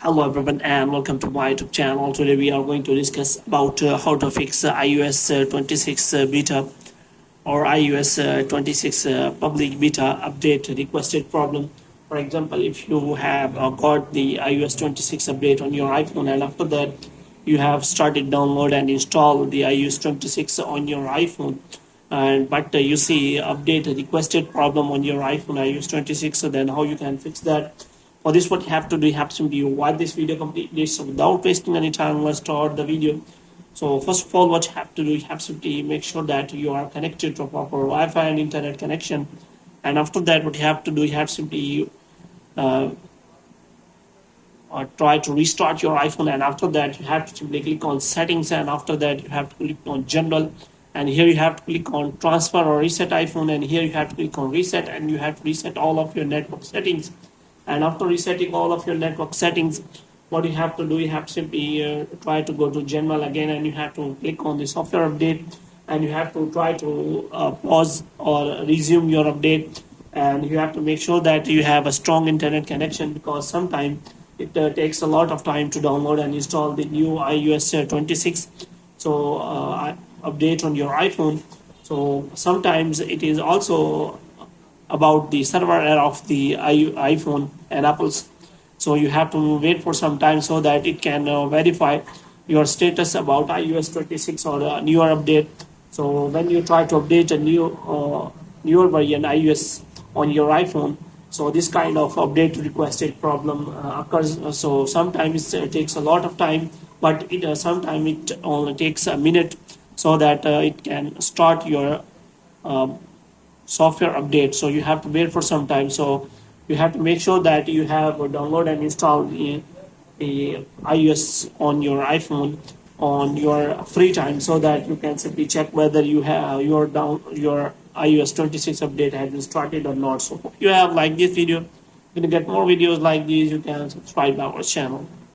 Hello everyone and welcome to my YouTube channel. Today we are going to discuss about how to fix iOS 26 beta or iOS 26 public beta update requested problem. For example, if you have got the iOS 26 update on your iPhone and after that you have started download and install the iOS 26 on your iPhone, and but you see update requested problem on your iPhone iOS 26, so then how you can fix that. For this, what you have to do, you have to simply watch this video completely. So without wasting any time, let's start the video. So first of all, what you have to do, you have to simply make sure that you are connected to a proper Wi-Fi and internet connection. And after that, what you have to do, you have to simply try to restart your iPhone. And after that, you have to simply click on settings. And after that, you have to click on general. And here you have to click on transfer or reset iPhone. And here you have to click on reset, and you have to reset all of your network settings. And after resetting all of your network settings, what you have to do, you have to simply try to go to general again, and you have to click on the software update, and you have to try to pause or resume your update. And you have to make sure that you have a strong internet connection, because sometimes it takes a lot of time to download and install the new iOS 26 update on your iPhone. So sometimes it is also about the server error of the iPhone and Apple's. So you have to wait for some time so that it can verify your status about iOS 26 or a newer update. So when you try to update a newer version iOS on your iPhone, so this kind of update requested problem occurs. So sometimes it takes a lot of time, but sometimes it only takes a minute, so that it can start your software update. So you have to wait for some time. So you have to make sure that you have download and install the iOS on your iPhone on your free time, so that you can simply check whether you have your iOS 26 update has been started or not. So if you have liked this video, you're gonna get more videos like these. You can subscribe our channel.